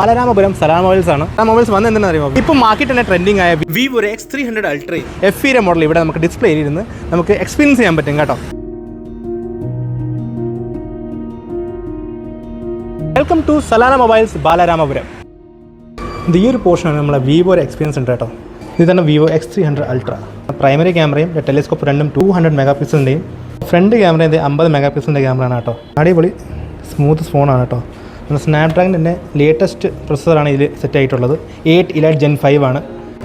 ബാലരാമപുരം സലാം mobiles ആണ്. ആ mobiles വന്ന് എന്തെന്ന് അറിയുമോ? ഇപ്പോൾ മാർക്കറ്റ് തന്നെ ട്രെൻഡിങ് ആയ Vivo X300 Ultra FE model ഇവിടെ നമുക്ക് ഡിസ്പ്ലേ ഇരുന്ന് നമുക്ക് എക്സ്പീരിയൻസ് ചെയ്യാൻ പറ്റും കേട്ടോ. Welcome to Salana mobiles Balaramapuram. ഇത് ഈ ഒരു പോർഷനാണ് നമ്മളെ വിവോ എക്സ്പീരിയൻസ് ഉണ്ട് കേട്ടോ. ഇത് തന്നെ വിവോ X300 Ultra. പ്രൈമറി ക്യാമറയും ടെലിസ്കോപ്പ് രണ്ടും 200 മെഗാ പിക്സലിൻ്റെയും ഫ്രണ്ട് ക്യാമറ ഇത് 50 മെഗാ പിക്സലിൻ്റെ ക്യാമറയാണ് കേട്ടോ. അടിപൊളി സ്മൂത്ത് ഫോണാണ് കേട്ടോ. സ്നാപ്ഡ്രാഗണിൻ്റെ ലേറ്റസ്റ്റ് പ്രൊസസ്സറാണ് ഇതിൽ സെറ്റ് ആയിട്ടുള്ളത്. 8 Elite Gen 5 ആണ്.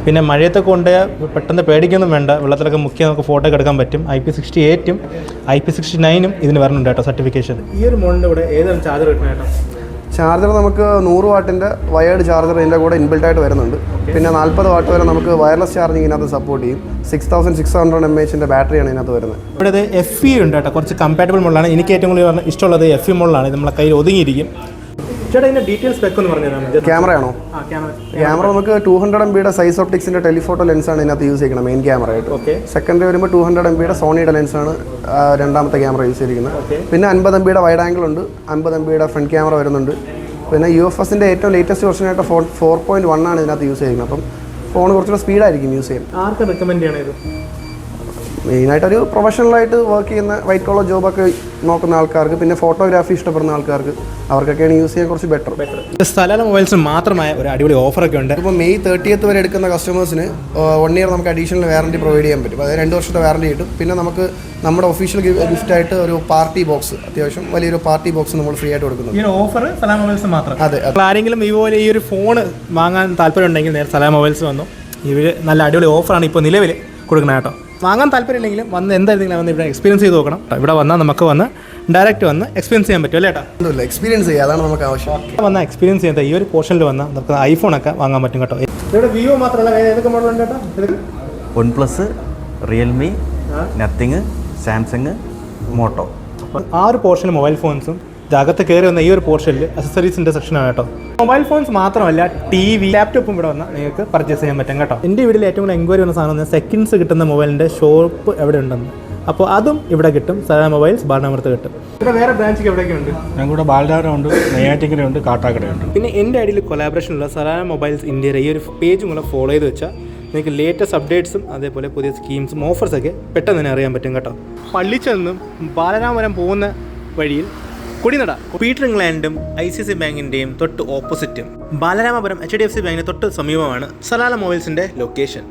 പിന്നെ മഴയത്തൊക്കെ കൊണ്ട് പെട്ടെന്ന് പേടിക്കൊന്നും വേണ്ട, വെള്ളത്തിലൊക്കെ മുക്കി നമുക്ക് ഫോട്ടോ ഒക്കെ എടുക്കാൻ പറ്റും. IP68ഉം IP69ഉം ഇതിന് വരുന്നുണ്ട് കേട്ടോ സർട്ടിഫിക്കേഷൻ. ഈ ഒരു മോഡലിൻ്റെ കൂടെ ഏതാണ് ചാർജർ കിട്ടുന്നത് കേട്ടോ? ചാർജർ നമുക്ക് 100 വാട്ടിൻ്റെ വയേർഡ് ചാർജർ ഇതിൻ്റെ കൂടെ ഇൻബിൽട്ടായിട്ട് വരുന്നുണ്ട്. പിന്നെ 40 വാട്ട് വരെ നമുക്ക് വയർലെസ് ചാർജിങ് ഇതിനകത്ത് സപ്പോർട്ട് ചെയ്യും. 6600 mAh ബാറ്ററിയാണ് ഇതിനകത്ത് വരുന്നത്. ഇവിടെ FE ഉണ്ട് കേട്ടോ, കുറച്ച് കമ്പാറ്റബിൾ മോഡലാണ്. എനിക്ക് ഏറ്റവും കൂടുതൽ ഇഷ്ടമുള്ളത് FE മോഡലാണ്. ഇത് നമ്മളെ കയ്യിൽ ഒതുങ്ങിയിരിക്കും. ചേട്ടാ ഇതിൻ്റെ ഡീറ്റെയിൽസ് സ്പെക്ക് ഒന്ന് പറഞ്ഞു തരാം. ക്യാമറയാണോ? ക്യാമറ നമുക്ക് 200 MB സൈസ് ഒപ്റ്റിക്സിൻ്റെ ടെലിഫോട്ടോ ലെൻസാണ് ഇതിനകത്ത് യൂസ് ചെയ്യുന്നത് മെയിൻ ക്യാമറ ആയിട്ട്. സെക്കൻഡറി വരുമ്പോൾ 200 MB സോണിയുടെ ലെൻസാണ് രണ്ടാമത്തെ ക്യാമറ യൂസ് ചെയ്തിരിക്കുന്നത്. പിന്നെ 50 MB വൈഡ് ആംഗിൾ ഉണ്ട്, 50 MB ഫ്രണ്ട് ക്യാമറ വരുന്നുണ്ട്. പിന്നെ UFSൻ്റെ ഏറ്റവും ലേറ്റസ്റ്റ് വെർഷനായിട്ട് 4.1 ആണ് ഇതിനകത്ത് യൂസ് ചെയ്യുന്നത്. അപ്പം ഫോൺ കുറച്ചുകൂടെ സ്പീഡായിരിക്കും യൂസ് ചെയ്യാൻ. ആർക്ക് റെക്കമെൻഡ് ചെയ്യണം ഇത്? മെയിനായിട്ടൊരു പ്രൊഫഷണലായിട്ട് വർക്ക് ചെയ്യുന്ന വൈറ്റ് കോളർ ജോബൊക്കെ നോക്കുന്ന ആൾക്കാർക്ക്, പിന്നെ ഫോട്ടോഗ്രാഫി ഇഷ്ടപ്പെടുന്ന ആൾക്കാർക്ക്, അവർക്കൊക്കെയാണ് യൂസ് ചെയ്യാൻ കുറച്ച് ബെറ്റർ. സലാല മൊബൈൽസ് മാത്രമായ ഒരു അടിപൊളി ഓഫറൊക്കെ ഉണ്ട്. ഇപ്പോൾ May 30th വരെ എടുക്കുന്ന കസ്റ്റമേഴ്സിന് 1 ഇയർ നമുക്ക് അഡീഷണൽ വാറണ്ടി പ്രൊവൈഡ് ചെയ്യാൻ പറ്റും. അതായത് 2 വർഷത്തെ വാറണ്ടി കിട്ടും. പിന്നെ നമുക്ക് നമ്മുടെ ഒഫീഷ്യൽ ഗിഫ്റ്റായിട്ട് ഒരു പാർട്ടി ബോക്സ്, അത്യാവശ്യം വലിയൊരു പാർട്ടി ബോക്സ് നമ്മൾ ഫ്രീ ആയിട്ട് കൊടുക്കുന്നു. ഈ ഓഫർ സലാം മൊബൈൽസ് മാത്രം. അതെ. ആരെങ്കിലും ഇതുപോലെ ഈ ഒരു ഫോൺ വാങ്ങാൻ താല്പര്യം ഉണ്ടെങ്കിൽ നേരെ സലാം മൊബൈൽസ് വന്നു. ഇവർ നല്ല അടിപൊളി ഓഫറാണ് ഇപ്പോൾ നിലവിൽ കൊടുക്കുന്നത് കേട്ടോ. വാങ്ങാൻ താല്പര്യമില്ലെങ്കിലും വന്ന് എന്തായിരുന്നെങ്കിലും വന്ന് ഇവിടെ എക്സ്പീരിയൻസ് ചെയ്ത് നോക്കണം. ഇവിടെ വന്നാൽ നമുക്ക് ഡയറക്റ്റ് വന്ന് എക്സ്പീരിയൻസ് ചെയ്യാൻ പറ്റും അല്ലേ ഏട്ടാ? എക്സ്പീരിയൻസ് ചെയ്യുക, അതാണ് നമുക്ക് ആവശ്യം. വന്നാൽ എക്സ്പീരിയൻസ് ചെയ്യാൻ ഈ ഒരു പോർഷനിൽ വന്നാൽ നമുക്ക് ഐഫോണൊക്കെ വാങ്ങാൻ പറ്റും കേട്ടോ. ഇവിടെ വിവോ മാത്രമല്ല ഏതൊക്കെ മോഡലുണ്ട് കേട്ടോ? OnePlus, Realme, Nothing, Samsung, Moto. ആ ഒരു പോർഷനിൽ മൊബൈൽ ഫോൺസും അകത്ത് കയറി വന്ന ഈ ഒരു പോർഷനിൽ അക്സസറീസിൻ്റെ സെക്ഷനാണ് കേട്ടോ. മൊബൈൽ ഫോൺസ് മാത്രമല്ല TV, ലാപ്ടോപ്പും ഇവിടെ വന്നാൽ നിങ്ങൾക്ക് പർച്ചേസ് ചെയ്യാൻ പറ്റും കേട്ടോ. എൻ്റെ വീട്ടിൽ ഏറ്റവും കൂടുതൽ എൻക്വയറി വന്ന സാധനം സെക്കൻഡ്സ് കിട്ടുന്ന മൊബൈലിൻ്റെ ഷോപ്പ് എവിടെ ഉണ്ടെന്ന്. അപ്പോൾ അതും ഇവിടെ കിട്ടും. സലാം മൊബൈൽസ് ബാലരാമപുരത്ത് കിട്ടും. ഇവിടെ വേറെ ബ്രാഞ്ചൊക്കെ എവിടെയൊക്കെ ഉണ്ട്? ഞങ്ങളുടെ ബാലരാമപുരമുണ്ട്, നെയ്യാറ്റിൻകരയുണ്ട്, കാട്ടാക്കടയുണ്ട്. പിന്നെ എൻ്റെ ഐഡിയിൽ കൊലാബറേഷനുള്ള സലാം മൊബൈൽസ് ഇന്ത്യയുടെ ഈ ഒരു പേജും കൂടെ ഫോളോ ചെയ്ത് വെച്ചാൽ നിങ്ങൾക്ക് ലേറ്റസ്റ്റ് അപ്ഡേറ്റ്സും അതേപോലെ പുതിയ സ്കീംസും ഓഫേഴ്സൊക്കെ പെട്ടെന്ന് തന്നെ അറിയാൻ പറ്റും കേട്ടോ. പള്ളിച്ചൽ നിന്നും ബാലരാമപുരം പോകുന്ന വഴിയിൽ കുടിനട പീറ്റർ ഇംഗ്ലണ്ടിൻ്റെയും ICICI ബാങ്കിൻ്റെയും തൊട്ട് ഓപ്പോസിറ്റും ബാലരാമപുരം HDFC ബാങ്കിന് തൊട്ട് സമീപമാണ് സലാല മൊബൈൽസിൻ്റെ ലൊക്കേഷൻ.